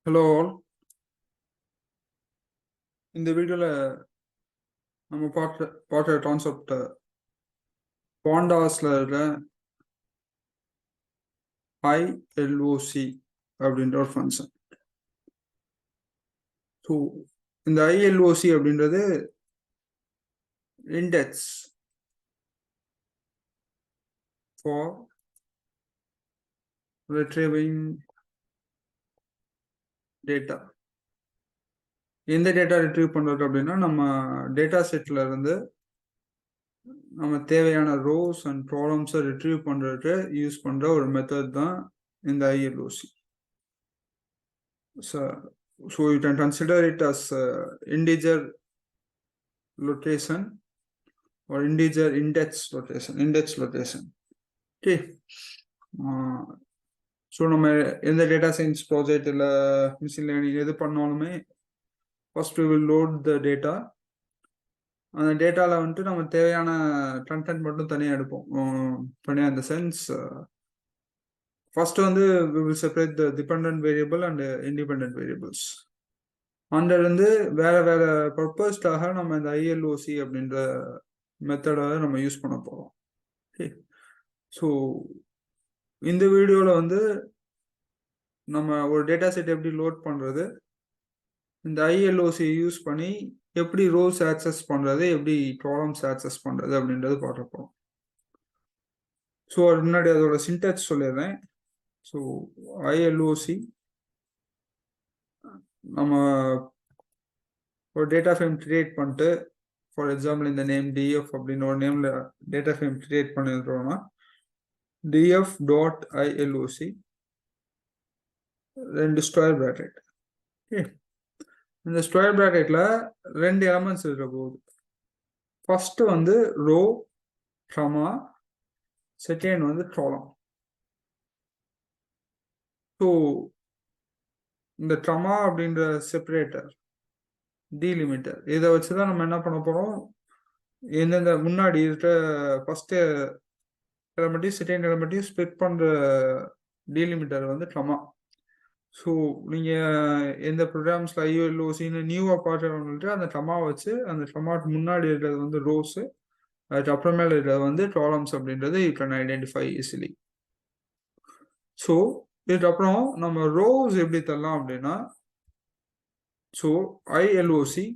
Hello all. இந்த வீடியோவில் நம்ம பார்க்குற கான்செப்ட் பாண்டாஸில் இருக்கிற ஐஎல்ஓசி அப்படின்ற ஒரு ஃபங்க்ஷன். ஸோ இந்த ஐஎல்ஓசி அப்படின்றது இண்டெக்ஸ் ஃபார் retrieving டேட்டா. எந்த டேட்டா ரிட்ரீவ் பண்ணுறது அப்படின்னா, நம்ம டேட்டா செட்டில் இருந்து நம்ம தேவையான ரோஸ் அண்ட் ப்ராப்ளம்ஸை ரிட்ரீவ் பண்ணுறதுக்கு யூஸ் பண்ணுற ஒரு மெத்தட் தான் இந்த ஐஎல்ஓசி. So you can consider it as integer location or integer index location. Okay. So நம்ம எந்த டேட்டா சயின்ஸ் ப்ராஜெக்ட் இல்லை மிஷின் லேர்னிங் எது பண்ணாலுமே first we will load the data. அந்த டேட்டாவில் வந்துட்டு நம்ம தேவையான கண்டென்ட் மட்டும் தனியாக எடுப்போம். தனியாக இந்த சென்ஸ் ஃபர்ஸ்ட் வந்து we will separate the dependent variable and independent variables. அங்கிருந்து வேற வேற பர்பஸ்க்காக நம்ம இந்த ஐஎல்ஓசி அப்படின்ற மெத்தடை நம்ம யூஸ் பண்ண போகிறோம். ஓகே. ஸோ இந்த வீடியோவில் வந்து நம்ம ஒரு டேட்டா செட் எப்படி லோட் பண்ணுறது, இந்த ஐஎல்ஓசி யூஸ் பண்ணி எப்படி ரோஸ் ஆக்சஸ் பண்ணுறது, எப்படி காலம்ஸ் ஆக்சஸ் பண்ணுறது அப்படின்றது பார்க்க போகிறோம். ஸோ அது முன்னாடி அதோட சின்டாக்ஸ் சொல்லிடுறேன். ஸோ ஐஎல்ஓசி நம்ம ஒரு டேட்டா ஃப்ரேம் கிரியேட் பண்ணிட்டு, ஃபார் எக்ஸாம்பிள் இந்த நேம் டிஎஃப் அப்படின்னு ஒரு நேமில் டேட்டா ஃப்ரேம் கிரியேட் பண்ணிடுறோம்னா df.iloc ரெண்டு ஸ்கொயர் பிராக்கெட். ஓகே. இந்த ஸ்கொயர் பிராக்கெட்ல ரெண்டு எலமெண்ட்ஸ் இருக்க போகுது. ஃபர்ஸ்ட் வந்து ரோ கமா, செகண்ட் வந்து காலம். ஸோ இந்த கமா அப்படின்ற செப்பரேட்டர் டீலிமிட்டர் இதை வச்சுதான் நம்ம என்ன பண்ண போறோம், எந்தெந்த முன்னாடி இருக்க ஃபர்ஸ்ட் எலமெண்ட்டையும் செகண்ட் எலமெண்ட்டையும் ஸ்ப்ளிட் பண்ற டீலிமிட்டர் வந்து கமா. ஸோ நீங்கள் எந்த ப்ரோக்ராம்ஸில் ஐஎல்ஓசின்னு நியூவாக பார்க்குறவங்கள்ட்ட அந்த கமா வச்சு அந்த கமாக்கு முன்னாடி இருக்கிறது வந்து ரோஸு, அதுக்கு அப்புறமேல இருக்கிறது வந்து காலம்ஸ் அப்படின்றது you can identify easily. So இதுக்கப்புறம் நம்ம ரோஸ் எப்படி தரலாம் அப்படின்னா, ஸோ ஐஎல்ஓசி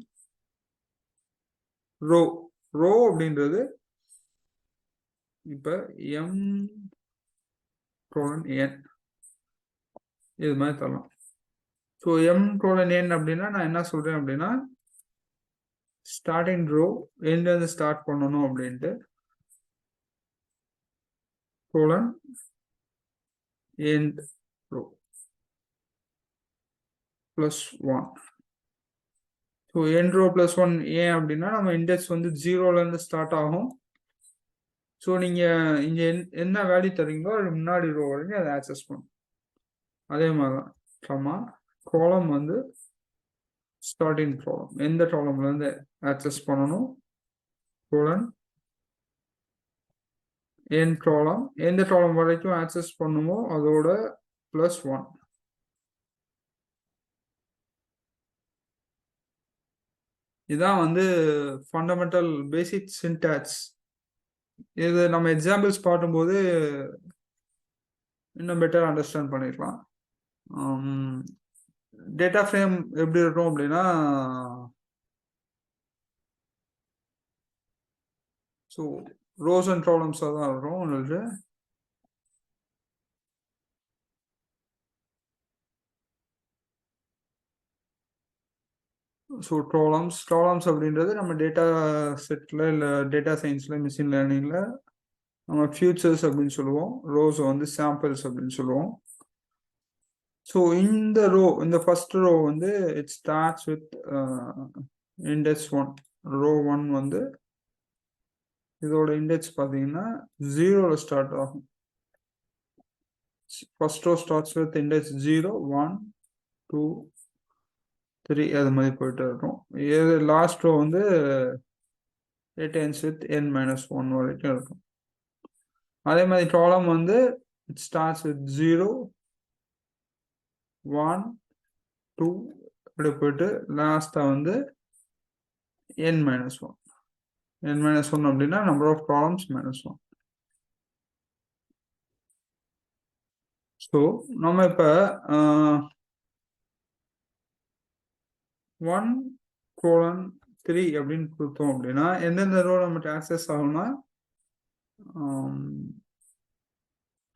ரோ ரோ அப்படின்றது இப்போ எம் என் இது மாதிரி தரலாம். ஸோ எம்:n அப்படின்னா நான் என்ன சொல்றேன் அப்படின்னா, ஸ்டார்டிங் ரோ எந்த ஸ்டார்ட் பண்ணணும் அப்படின்ட்டு end row +1. So end row +1 ஏன் அப்படின்னா நம்ம இண்டெக்ஸ் வந்து 0லேருந்து ஸ்டார்ட் ஆகும். ஸோ நீங்கள் இங்கே என்ன வேல்யூ தரீங்களோ அது முன்னாடி ரோ வரைக்கும் அதை ஆக்சஸ் பண்ணும். அதே மாதிரி தான் கமா காலம் வந்து ஸ்டார்டிங் காலம் எந்த காலம்லேருந்து ஆக்சஸ் பண்ணணும், என் காலம் எந்த காலம் வரைக்கும் ஆக்சஸ் பண்ணுமோ அதோட +1. இதான் வந்து ஃபண்டமெண்டல் பேசிக் சின்டாக்ஸ். இது நம்ம எக்ஸாம்பிள்ஸ் பார்க்கும்போது இன்னும் பெட்டர் அண்டர்ஸ்டாண்ட் பண்ணிக்கலாம். டேட்டா ஃப்ரேம் எப்படி இருக்கும் அப்படின்னா, ஸோ ரோஸ் அண்ட் காலம்ஸாக தான் இருக்கும் உங்களுக்கு. ஸோ காலம்ஸ் அப்படின்றது நம்ம டேட்டா செட்டில் இல்லை டேட்டா சயின்ஸில் மிஷின் லேர்னிங்கில் நம்ம ஃபியூச்சர்ஸ் அப்படின்னு சொல்லுவோம், ரோஸ் வந்து சாம்பிள்ஸ் அப்படின்னு சொல்லுவோம். ஸோ இந்த ஃபர்ஸ்ட் ரோ வந்து it starts with index 1. Row 1 வந்து இதோட இண்டெக்ஸ் பார்த்தீங்கன்னா 0ல் ஸ்டார்ட் ஆகும். First row starts with index 0, 1, 2, 3 அது மாதிரி போயிட்டு இருக்கும். இது லாஸ்ட் ரோ வந்து it ends with n-1 வரைக்கும் இருக்கும். அதே மாதிரி காலம் வந்து இட் ஸ்டார்ட்ஸ் வித் 0, 1, 2 இப்படி போயிட்டு லாஸ்டா வந்து n minus 1. n minus 1 அப்படின்னா நம்பர் ஆஃப் காலம்ஸ் -1. ஸோ நம்ம இப்ப 1:3 அப்படின்னு கொடுத்தோம் அப்படின்னா எந்தெந்த ரோ நம்மகிட்ட ஆக்சஸ் ஆகும்னா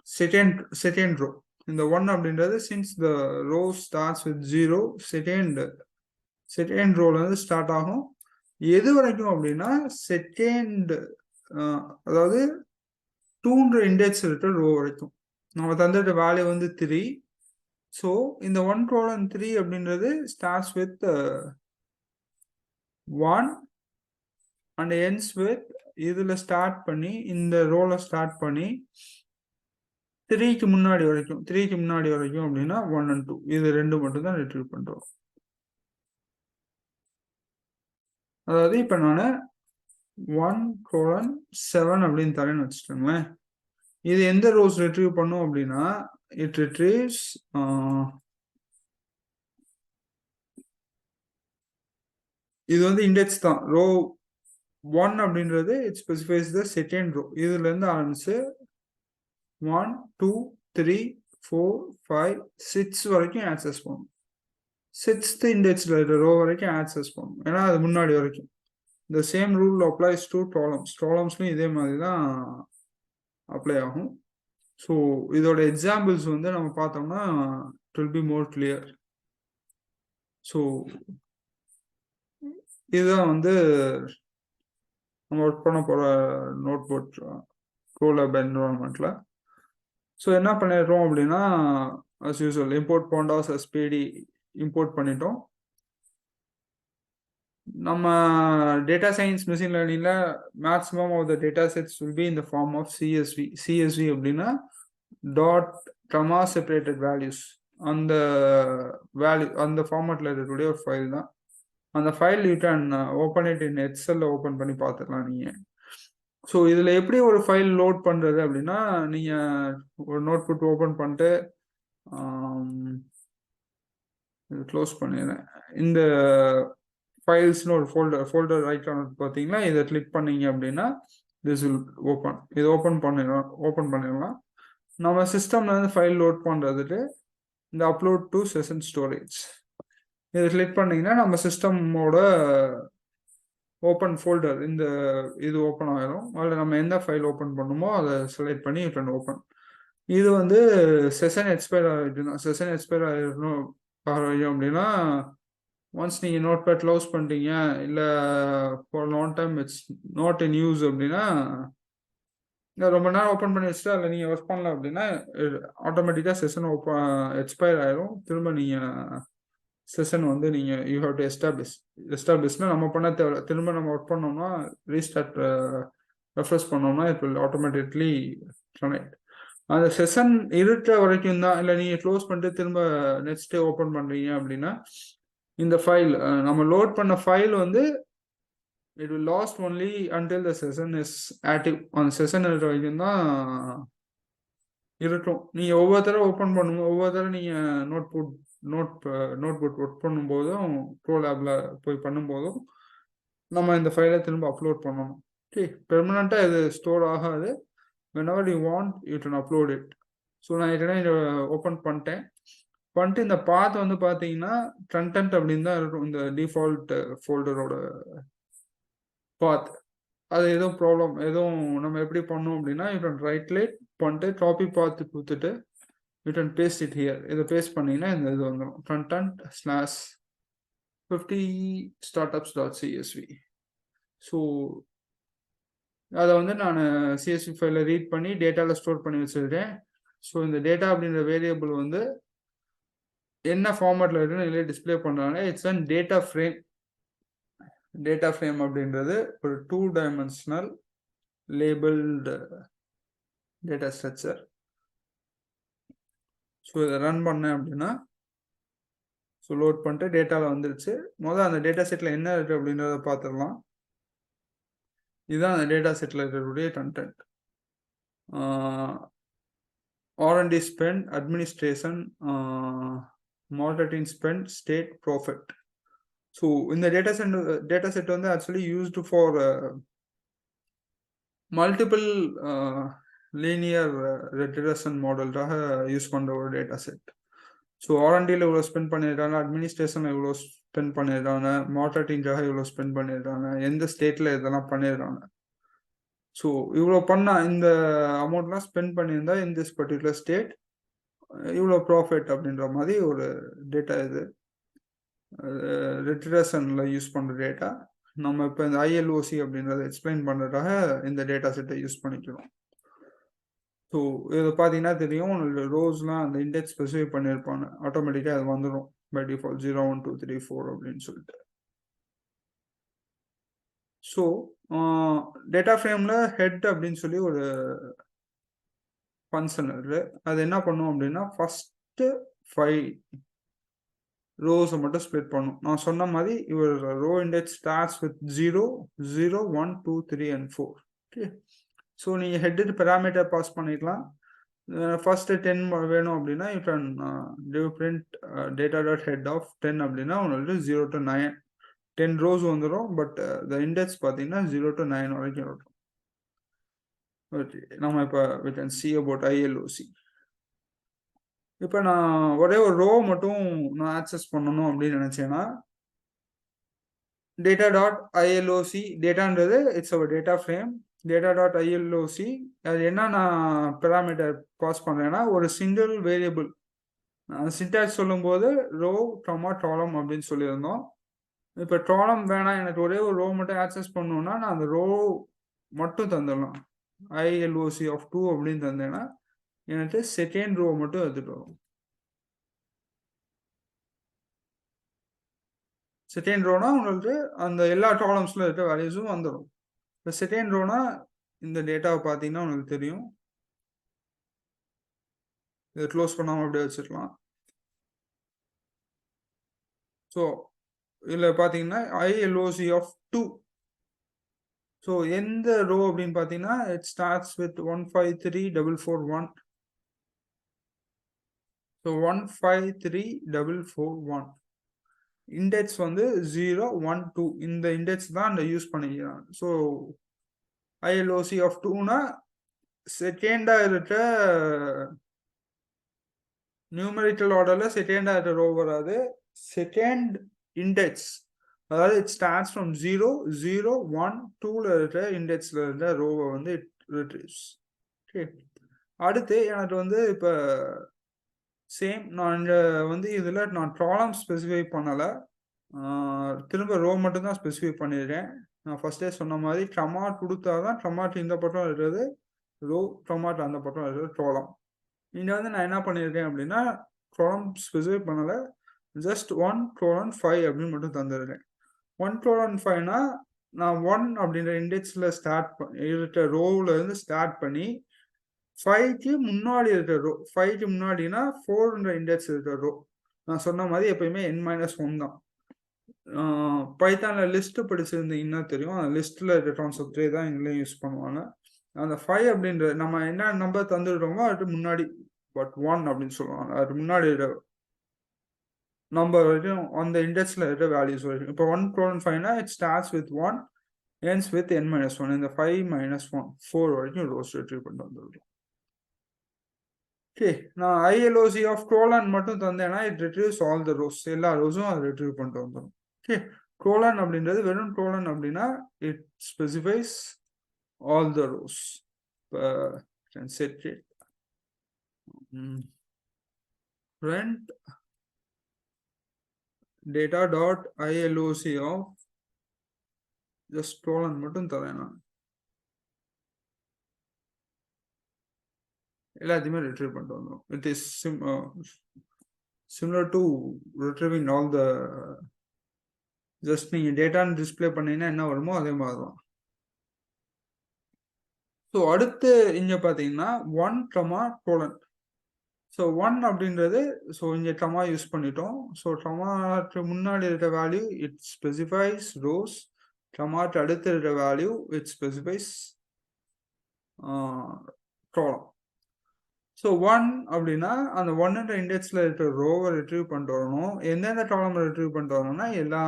செகண்ட் ரோ. இந்த 1 அப்படின்றது since the row starts with 0 second ரோல இருந்து ஸ்டார்ட் ஆகும். எது வரைக்கும் அப்படின்னா செகண்ட் அதாவது 2ன்ற இண்டெக்ஸ் இருக்கிற ரோ வரைக்கும். நம்ம தந்துட்ட வேல்யூ வந்து 3. ஸோ இந்த 1:3 அப்படின்றது starts with 1 and ends with இதுல ஸ்டார்ட் பண்ணி இந்த ரோல ஸ்டார்ட் பண்ணி 3க்கு முன்னாடி வரைக்கும் அப்படின்னா 1 and 2 இது ரெண்டு மட்டும் தான் ரிட்ரீவ் பண்றோம். அதாவது இப்ப நான் 1:7 அப்படின்னு தரேன்னு வச்சுக்கோங்களேன். இது எந்த ரோஸ் ரிட்ரீவ் பண்ணும் அப்படின்னா இட் ரிட்ரீவ்ஸ் இது வந்து இண்டெக்ஸ் தான். ரோ 1 அப்படின்றது it specifies the second row. இதுல இருந்து ஆரம்பிச்சு 1 2 3 4 5 6 வரைக்கும் ஆக்சஸ் பண்ணும். 6th இண்டெக்ஸ்ல இருக்கிற ரோ வரைக்கும் ஆக்சஸ் பண்ணும். ஏன்னா அது முன்னாடி வரைக்கும். இந்த சேம் ரூல் அப்ளைஸ் டு காலம்ஸ்லயும் இதே மாதிரி தான் அப்ளை ஆகும். ஸோ இதோட எக்ஸாம்பிள்ஸ் வந்து நம்ம பார்த்தோம்னா it will be more clear. So இதுதான் வந்து நம்ம ஒர்க் பண்ண போற நோட் போர்ட் கோலாப் என்விரான்மெண்ட்ல. ஸோ என்ன பண்ணிடுறோம் அப்படின்னா as usual import pandas as pd import பண்ணிட்டோம். நம்ம டேட்டா சயின்ஸ் மிஷின் லேர்னிங்ல maximum of the data sets will be in the form of CSV அப்படின்னா டாட் கமா செப்பரேட்டட் வேல்யூஸ். அந்த வேல்யூ அந்த ஃபார்மேட்ல இருக்கக்கூடிய ஒரு ஃபைல் தான். அந்த file you can open it in எக்ஸல்ல open பண்ணி பார்த்துக்கலாம் நீங்க. ஸோ இதுல எப்படி ஒரு ஃபைல் லோட் பண்றது அப்படின்னா நீங்க ஒரு நோட் புட் ஓப்பன் பண்ணிட்டு க்ளோஸ் பண்ணிடுறேன். இந்த ஃபைல்ஸ்னு ஒரு ஃபோல்டர் ஐக்கான் பார்த்தீங்கன்னா இதை கிளிக் பண்ணீங்க அப்படின்னா திஸ் வில் ஓப்பன். இது ஓப்பன் பண்ணிடலாம். நம்ம சிஸ்டம்ல இருந்து ஃபைல் லோட் பண்றதுக்கு இந்த அப்லோட் டு செஷன் ஸ்டோரேஜ் இதை கிளிக் பண்ணீங்கன்னா நம்ம சிஸ்டமோட ஓப்பன் ஃபோல்டர் இந்த இது ஓப்பன் ஆயிரும். அதில் நம்ம எந்த ஃபைல் ஓப்பன் பண்ணுமோ அதை செலக்ட் பண்ணி யூ கேன் ஓப்பன். இது வந்து செஷன் எக்ஸ்பயர் ஆகிடணும் அப்படின்னா ஒன்ஸ் நீங்கள் நோட் பேட் க்ளோஸ் பண்ணிட்டீங்க இல்லை for long time it's not in use அப்படின்னா ரொம்ப நேரம் ஓப்பன் பண்ணி வச்சுட்டு அதில் நீங்கள் ஒர்க் பண்ணல அப்படின்னா ஆட்டோமேட்டிக்காக செஷன் எக்ஸ்பயர் ஆயிரும். திரும்ப நீங்கள் செஷன் வந்து நீங்கள் யூ ஹேவ் டு எஸ்டாப்ளிஷ்னா நம்ம பண்ண தேவை. திரும்ப நம்ம ஒர்க் பண்ணோம்னா ரீஸ்டார்ட் ரெஃப்ரெஷ் பண்ணோம்னா இட் வில் ஆட்டோமேட்டிக்லி கனெக்ட். அந்த செஷன் இருக்கிற வரைக்கும் தான். இல்லை நீங்கள் க்ளோஸ் பண்ணிட்டு திரும்ப நெக்ஸ்ட் டே ஓப்பன் பண்ணுறீங்க அப்படின்னா இந்த ஃபைல் நம்ம லோட் பண்ண ஃபைல் வந்து it will lost only until the session is active. அந்த செஷன் இருக்கிற வரைக்கும் தான் இருக்கும். நீங்கள் ஒவ்வொரு தடவை ஓப்பன் பண்ணும்போது ஒவ்வொரு தடவை நீங்கள் நோட் புட் ஒர்க் பண்ணும்போதும் கோலாப்ல போய் பண்ணும்போதும் நம்ம இந்த ஃபைலை திரும்ப அப்லோட் பண்ணணும். ஓகே, பெர்மனண்டா இது ஸ்டோர் ஆகாது. whenever you want you can upload it. So நான் ஏற்கனவே இதை ஓப்பன் பண்ணிட்டு இந்த பாத் வந்து பார்த்தீங்கன்னா கண்டென்ட் அப்படின்னு தான் இருக்கும். இந்த டிஃபால்ட் ஃபோல்டரோட பாத் அது எதுவும் ப்ராப்ளம் நம்ம எப்படி பண்ணோம் அப்படின்னா யூ கேன் ரைட் கிளிக் பண்ணிட்டு காப்பி பாத்து கொடுத்துட்டு you can paste it here. இதை பேஸ்ட் பண்ணீங்கன்னா இந்த இது வந்துடும் content/50 startups.csv. ஸோ அதை வந்து நான் சிஎஸ்வி ஃபைலில் ரீட் பண்ணி டேட்டாவில் ஸ்டோர் பண்ணி வச்சுருக்கேன். ஸோ இந்த டேட்டா அப்படின்ற வேரியபிள் வந்து என்ன ஃபார்மேட்டில் இருக்குன்னு இதில் டிஸ்பிளே பண்ணுறாங்க. இட்ஸ் அண்ட் டேட்டா ஃப்ரேம் அப்படின்றது ஒரு 2-dimensional labelled data structure. So இதை ரன் பண்ணேன் அப்படின்னா ஸோ லோட் பண்ணிட்டு டேட்டாவில் வந்துருச்சு. முதல்ல அந்த டேட்டா செட்டில் என்ன இருக்குது அப்படின்றத பார்த்துடலாம். இதுதான் அந்த டேட்டா செட்டில் இருக்கக்கூடிய content. R&D spend, administration, model in spend, state, profit. So இந்த data set வந்து actually used for multiple linear regression மாடல்காக யூஸ் பண்ற ஒரு டேட்டா செட். ஸோ ஆர்என்டியில் இவ்வளோ ஸ்பெண்ட் பண்ணிடுறாங்க, அட்மினிஸ்ட்ரேஷன் இவ்வளோ ஸ்பெண்ட் பண்ணிடுறாங்க, மார்க்கெட்டிங்காக இவ்வளோ ஸ்பெண்ட் பண்ணிடுறாங்க, எந்த ஸ்டேட்ல இதெல்லாம் பண்ணிடுறாங்க. ஸோ இவ்வளோ பண்ணா இந்த அமௌண்ட்லாம் ஸ்பெண்ட் பண்ணியிருந்தா இன் திஸ் பர்டிகுலர் ஸ்டேட் இவ்வளோ ப்ராஃபிட் அப்படின்ற மாதிரி ஒரு டேட்டா இது ரெட்ரேஷனில் யூஸ் பண்ணுற டேட்டா. நம்ம இப்போ இந்த ஐஎல்ஓசி அப்படின்றத எக்ஸ்பிளைன் பண்ணுறதுக்காக இந்த டேட்டா செட்டை யூஸ் பண்ணிக்கிறோம். ஸோ இதை பார்த்தீங்கன்னா தெரியும், உங்களுக்கு ரோஸ்லாம் அந்த இண்டெக்ஸ் ஸ்பெசிஃபை பண்ணியிருப்பாங்க, ஆட்டோமேட்டிக்காக அது வந்துடும் பை டிஃபால்ட் 0 1 2 3 4 அப்படின்னு சொல்லிட்டு. ஸோ டேட்டா ஃப்ரேமில் ஹெட் அப்படின்னு சொல்லி ஒரு ஃபங்க்ஷன் இருக்குது. அது என்ன பண்ணும் அப்படின்னா ஃபஸ்ட்டு 5 ரோஸை மட்டும் ஸ்ப்ளிட் பண்ணும். நான் சொன்ன மாதிரி இவர் row index starts with 0 0 1 2 3 and 4. Okay, so நீங்கள் ஹெட்டு பேராமீட்டர் பாஸ் பண்ணிக்கலாம். ஃபர்ஸ்ட் 10 வேணும் அப்படின்னா யூ கேன் டிவ் print data dot head of 10 அப்படின்னா உங்களுக்கு 0 to 9 10 ரோஸ் வந்துடும். பட் த இண்டெக்ஸ் பார்த்தீங்கன்னா 0 to 9 வரைக்கும் இருக்கும். ஓகே, நம்ம இப்போ we can see about ILOC. இப்போ நான் ஒரே ஒரு ரோ மட்டும் நான் ஆக்சஸ் பண்ணணும் அப்படின்னு நினைச்சேன்னா டேட்டா டாட் ஐஎல்ஓசி, டேட்டான்றது it's our data frame. Data dot ILOC அது என்ன நான் பேராமீட்டர் பாஸ் பண்ணுறேன்னா ஒரு சிங்கிள் வேரியபிள். சின்டாக்ஸ் சொல்லும்போது ரோ டாலம் அப்படின்னு சொல்லியிருந்தோம். இப்போ டாலம் வேணாம், எனக்கு ஒரே ஒரு ரோ மட்டும் ஆக்சஸ் பண்ணணும்னா நான் அந்த ரோ மட்டும் தந்துடலாம். ஐஎல்ஓசி ஆஃப் 2 அப்படின்னு தந்தேன்னா எனக்கு செகண்ட் ரோ மட்டும் எடுத்துட்டு வரும். செகண்ட் ரோனா உங்களுக்கு அந்த எல்லா டாலம்ஸ்ல இருக்க வேல்யூஸும் வந்துடும். இப்போ செகண்ட் ரோனா இந்த டேட்டாவை பார்த்தீங்கன்னா உங்களுக்கு தெரியும், இதை க்ளோஸ் பண்ணாமல் அப்படியே வச்சுக்கலாம். ஸோ இதில் பார்த்தீங்கன்னா ஐஎல்ஓசி ஆஃப் 2. ஸோ எந்த ரோ அப்படின்னு பார்த்தீங்கன்னா it starts with 153,441. So 153,441 index வந்து 0 1 2 இந்த இண்டெக்ஸ் தான் அந்த யூஸ் பண்ணிக்கிறாங்க. ஸோ ஐஎல்ஓசி ஆஃப் 2னா செகண்டா இருக்க நியூமரிக்கல் ஆர்டர்ல செகண்டா இருக்க ரோ வராது, செகண்ட் இண்டெக்ஸ், அதாவது இட் ஸ்டார்ட்ஸ் ஃப்ரம் 0 0 1 2ல இருக்க இண்டெக்ஸ்ல இருக்க ரோவை வந்து இட் ரிட்ரீவ்ஸ். ஓகே, அடுத்து எனக்கு வந்து இப்போ சேம் நான் இங்கே வந்து இதில் நான் ட்ராலம் ஸ்பெசிஃபை பண்ணலை, திரும்ப ரோ மட்டும்தான் ஸ்பெசிஃபை பண்ணிடுறேன். நான் ஃபர்ஸ்டே சொன்ன மாதிரி ட்ரமாட் கொடுத்தா தான் ட்ரமாட் இந்த பக்கம் இருக்கிறது ரோ, ட்ரமாட் அந்த பக்கம் இருக்கிறது ட்ராலம். இங்கே வந்து நான் என்ன பண்ணியிருக்கேன் அப்படின்னா ட்ராலம் ஸ்பெசிஃபை பண்ணலை, ஜஸ்ட் 1 colon 5 அப்படின்னு மட்டும் தந்துடுறேன். 1 colon 5னா நான் 1 அப்படின்ற இண்டெக்ஸில் இருக்கிற ரோவில் இருந்து ஸ்டார்ட் பண்ணி 5க்கு முன்னாடி இருக்கிற ரோ, 5க்கு முன்னாடினா 4ன்ற இண்டெக்ஸ் இருக்கிற ரோ. நான் சொன்ன மாதிரி எப்பயுமே n-1 தான். பைத்தானில் லிஸ்ட் படிச்சிருந்தீங்கன்னா தெரியும், அந்த லிஸ்ட்டில் இருக்க கான்செப்ட் தான் எங்களையும் யூஸ் பண்ணுவாங்க. அந்த 5 அப்படின்ற நம்ம என்ன நம்பர் தந்துடுறோமோ அதுக்கு முன்னாடி பட் 1 அப்படின்னு சொல்லுவாங்க, அதுக்கு முன்னாடி இருக்கிற நம்பர் வரைக்கும் அந்த இண்டெக்ஸில் இருக்க வேல்யூஸ் வரைக்கும். இப்போ 1 colon 5னா it starts with 1 ends with n-1. இந்த 5 - 1 4 வரைக்கும் ரோஸ் ரிட்ரீவ் பண்ணிட்டு வந்துடுறோம். ஓகே, நான் ஐஎல்ஓசி ஆஃப் கோலன் மட்டும் தந்தேன்னா it retrieves all the rows, எல்லா ரோஸும் அது ரிட்ரீவ் பண்ணிட்டு வந்துடும். ஓகே, கோலன் அப்படின்றது வெறும் கோலன் அப்படின்னா it specifies all the rows. இப்போ set print data dot ILOC of just colon மட்டும் தரேன், நான் எல்லாத்தையுமே ரிட்ரீவ் பண்ணிட்டு வந்துடும். It is similar to retrieving all the, just நீங்கள் டேட்டான்னு டிஸ்பிளே பண்ணீங்கன்னா என்ன வருமோ அதே மாதிரி தான். ஸோ அடுத்து இங்கே பார்த்தீங்கன்னா 1, colon. ஸோ 1 அப்படின்றது, ஸோ இங்கே ட்ரமா யூஸ் பண்ணிட்டோம். ஸோ ட்ரமாக்கு முன்னாடி இருக்க வேல்யூ இட் ஸ்பெசிஃபைஸ் ரோஸ், ட்ரமாக்கு அடுத்து இருக்க வேல்யூ இட் ஸ்பெசிஃபைஸ் காலம். ஸோ 1 அப்படின்னா அந்த 1ன்ற இண்டெக்ஸ்ல இருக்கிற ரோவை ரிட்ரீவ் பண்ணிட்டு வரணும். எந்தெந்த காலம் ரிட்ரீவ் பண்ணிட்டு வரணும்னா எல்லா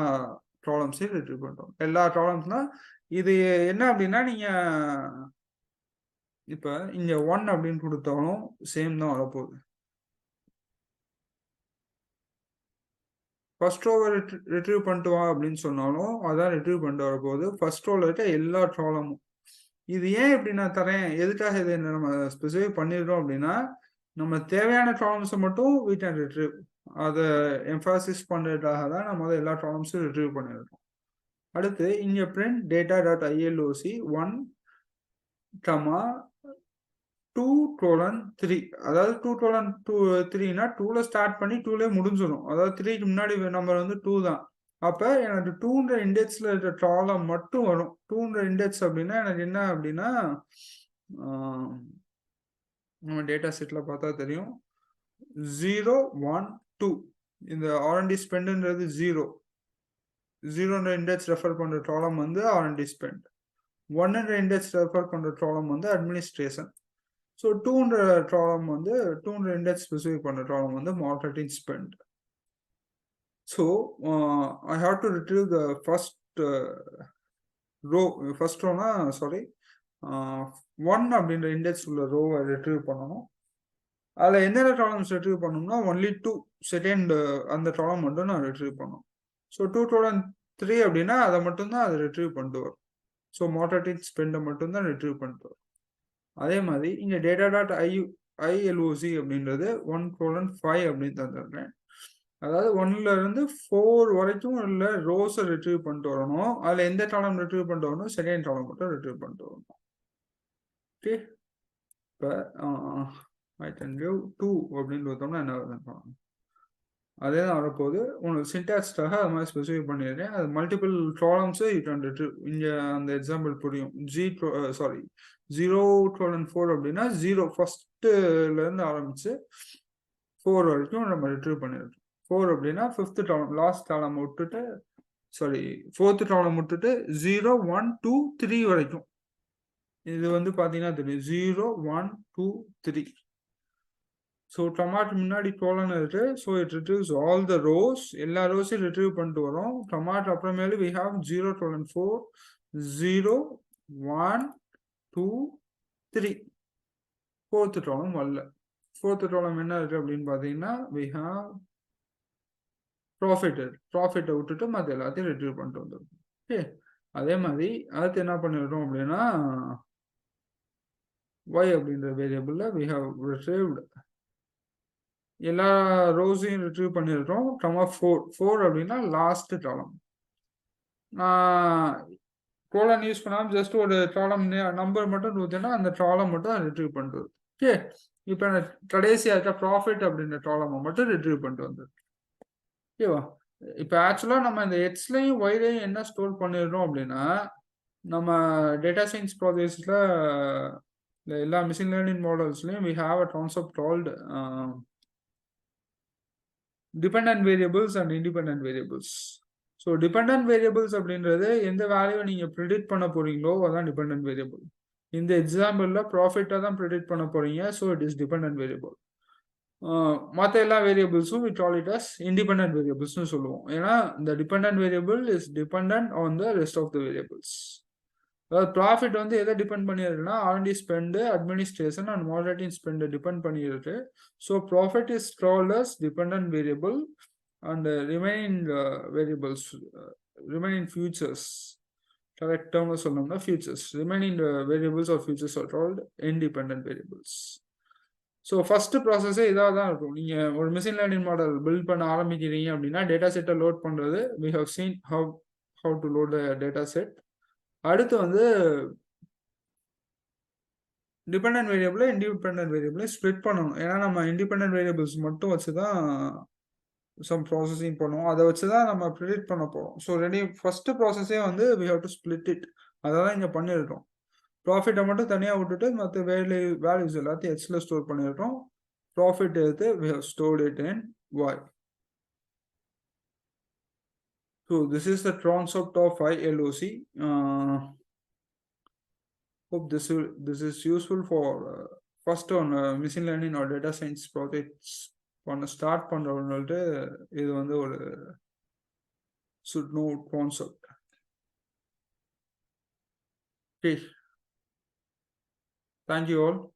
காலம்ஸையும் ரிட்ரீவ் பண்ணிட்டு வரணும். எல்லா காலம்ஸ்னா இது என்ன அப்படின்னா நீங்க இப்ப இங்க 1 அப்படின்னு கொடுத்தாலும் சேம் தான் வரப்போகுது. ஃபர்ஸ்ட் ரோவை ரிட்ரீவ் பண்ணிட்டு வா அப்படின்னு சொன்னாலும் அதான் ரிட்ரீவ் பண்ணிட்டு வரப்போகுது. ஃபர்ஸ்ட் ரோல இருக்க எல்லா காலமும். இது ஏன் இப்படி நான் தரேன், எதுக்காக இதை நம்ம ஸ்பெசிஃபை பண்ணிடுறோம் அப்படின்னா நம்ம தேவையான காலம்ஸை மட்டும் we can retrieve. அதை எம்ஃபாசிஸ் பண்ணுறதுக்காக தான் நம்ம எல்லா காலம்ஸும் ரிட்ரீவ் பண்ணிடுறோம். அடுத்து இங்க print data.iloc 1, 2:3. அதாவது 2:3னா 2ல ஸ்டார்ட் பண்ணி 2ல முடிஞ்சிடும். அதாவது 3க்கு முன்னாடி நம்பர் வந்து 2 தான். அப்ப எனக்கு 2ன்ற இண்டெக்ஸ்ல இருக்கிற காலம் மட்டும் வரும். 2ன்ற இண்டெக்ஸ் அப்படின்னா எனக்கு என்ன அப்படின்னா நம்ம டேட்டா செட்ல பார்த்தா தெரியும் 0, 1, 2. இந்த R&D ஸ்பெண்ட்ன்றது 0ன்ற இண்டெக்ஸ் ரெஃபர் பண்ற காலம் வந்து R&D ஸ்பெண்ட். 1ன்ற இண்டெக்ஸ் ரெஃபர் பண்ற காலம் வந்து அட்மினிஸ்ட்ரேஷன். ஸோ 2ன்ற காலம் வந்து 2ன்ற இண்டெக்ஸ் ஸ்பெசிஃபை பண்ற காலம் வந்து marketing spend. So I have to retrieve the first row. First ரோனா சாரி 1 அப்படின்ற இண்டெக்ஸ் உள்ள ரோவை ரிட்ரீவ் பண்ணணும். அதில் என்னென்ன காலம்ஸ் ரிட்ரீவ் பண்ணணும்னா ஒன்லி 2 செகண்ட் அந்த காலம் மட்டும் நான் ரிட்ரீவ் பண்ணணும். ஸோ 2,3 அப்படின்னா அதை மட்டும்தான் அதை ரிட்ரீவ் பண்ணிட்டு வரும். ஸோ மார்க்கெட்டிங் ஸ்பெண்டை மட்டும்தான் ரிட்ரீவ் பண்ணிட்டு வரும். அதே மாதிரி இங்கே data.iloc அப்படின்றது 1:5 அப்படின்னு தந்துடுறேன். அதாவது 1ல இருந்து 4 வரைக்கும் உள்ள ரோஸை ரிட்ரீவ் பண்ணிட்டு வரணும். அதில் எந்த காலம் ரிட்ரீவ் பண்ணிட்டு வரணும், செகண்ட் காலம் மட்டும் ரிட்ரீவ் பண்ணிட்டு வரணும். ஓகே, இப்போ I can give 2 அப்படின்னு பார்த்தோம்னா என்ன வருதுன்னு அதே தான் வரப்போகுது. உங்களுக்கு சின்டாக்ஸ்க்காக அது மாதிரி ஸ்பெசிஃபை பண்ணிடுறேன். அது multiple columns you can retrieve. இங்கே அந்த எக்ஸாம்பிள் புரியும். 0:4 அப்படின்னா 0 ஃபர்ஸ்ட்லேருந்து ஆரம்பிச்சு 4 வரைக்கும் நம்ம ரிட்ரீவ் பண்ணிடுறோம். 4 அப்படின்னா 5th காலம், லாஸ்ட் காலம் விட்டுட்டு சாரி 4th காலம் விட்டுட்டு 0, 1, 2, 3 வரைக்கும். இது வந்து பார்த்தீங்கன்னா தெரியும் 0, 1, 2, 3. ஸோ டொமாட்டோ முன்னாடி கோலன் இருக்கு. So it retrieves all the rows. எல்லா ரோஸையும் ரிட்ரீவ் பண்ணிட்டு வரும். டொமாட்டோ அப்புறமேலு வி ஹாவ் 0:4, 0, 1, 2, 3. 4th காலம் வரல. 4th காலம் என்ன இருக்கு அப்படின்னு பார்த்தீங்கன்னா வி ஹாவ் ப்ராஃபிட்டை விட்டுட்டு மற்ற எல்லாத்தையும் ரிட்ரீவ் பண்ணிட்டு வந்துடும். ஓகே, அதே மாதிரி அடுத்து என்ன பண்ணிடுறோம் அப்படின்னா y அப்படின்ற வேரியபிள்ல வி ஹாவ் ரிட்ரீவ்டு எல்லா ரோஸையும் ரிட்ரீவ் பண்ணிடுறோம். 4 அப்படின்னா லாஸ்ட் காலம். கோலன் யூஸ் பண்ணாமல் ஜஸ்ட் ஒரு காலம் நம்பர் மட்டும் கொடுத்தேன்னா அந்த காலம் மட்டும் ரிட்ரீவ் பண்ணிட்டு வருது. ஓகே, இப்போ கடைசியாக இருக்க ப்ராஃபிட் அப்படின்ற காலமை மட்டும் ரிட்ரீவ் பண்ணிட்டு வந்துடும். ஓகேவா? இப்போ ஆக்சுவலாக நம்ம இந்த எக்ஸ்லையும் ஒய்லையும் என்ன ஸ்டோர் பண்ணிடுறோம் அப்படின்னா நம்ம டேட்டா சயின்ஸ் ப்ராஜெக்ட்ஸில் எல்லா மிஷின் லேர்னிங் மாடல்ஸ்லையும் we have a concept called dependent variables and independent variables. So dependent variables அப்படின்றது எந்த வேல்யூவை நீங்கள் ப்ரிடிக்ட் பண்ண போறீங்களோ அதான் டிபெண்டன்ட் வேரியபிள். இந்த எக்ஸாம்பிளில் ப்ராஃபிட்டை தான் ப்ரிடிக்ட் பண்ண போறீங்க. So it is dependent variable. மற்ற எல்லா வேரியபிள்ஸும் we call it as independent வேரியபிள்ஸ்னு சொல்லுவோம். ஏன்னா இந்த dependent variable is dependent on the rest of the variables. அதாவது ப்ராஃபிட் வந்து எதை டிபெண்ட் பண்ணியிருக்குன்னா R&D spend, administration and marketing ஸ்பெண்டை டிபெண்ட் பண்ணியிருக்கு. So profit is called as dependent variable and remaining variables remaining features correct டேர்ம்ல சொன்னோம்னா features remaining variables are features are called independent variables. So first ப்ராசஸே இதாக தான் இருக்கும். நீங்கள் ஒரு மிஷின் லேர்னிங் மாடல் பில்ட் பண்ண ஆரம்பிக்கிறீங்க அப்படின்னா டேட்டா செட்டை லோட் பண்ணுறது we have seen how to load the data set. அடுத்து வந்து டிபெண்டன்ட் வேரியபிளை இண்டிபெண்டன்ட் வேரியபிளை ஸ்ப்ளிட் பண்ணணும். ஏன்னா நம்ம இண்டிபெண்டன்ட் வேரியபிள்ஸ் மட்டும் வச்சு தான் சம் ப்ராசஸிங் பண்ணுவோம். அதை வச்சு தான் நம்ம ப்ரிடிக்ட் பண்ண போகிறோம். ஸோ ஃபர்ஸ்ட் ப்ராசஸே வந்து we have to split it. அதை தான் இங்கே பண்ணியிருக்கோம். ப்ராஃபிட்டை மட்டும் தனியாக விட்டுட்டு மற்ற வேல்யூஸ் எல்லாத்தையும் எக்ஸில் ஸ்டோர் பண்ணியிருக்கோம். ப்ராஃபிட் எடுத்து we have stored it in y. So this is the concept of iLOC. Hope this is useful for first ஒன்று மிஷின் லேர்னிங் ஒரு டேட்டா சயின்ஸ் ப்ராஜெக்ட்ஸ் ஒன்று ஸ்டார்ட் பண்ணுறவங்கள்ட்ட இது வந்து ஒரு should know concept. Okay. Thank you all.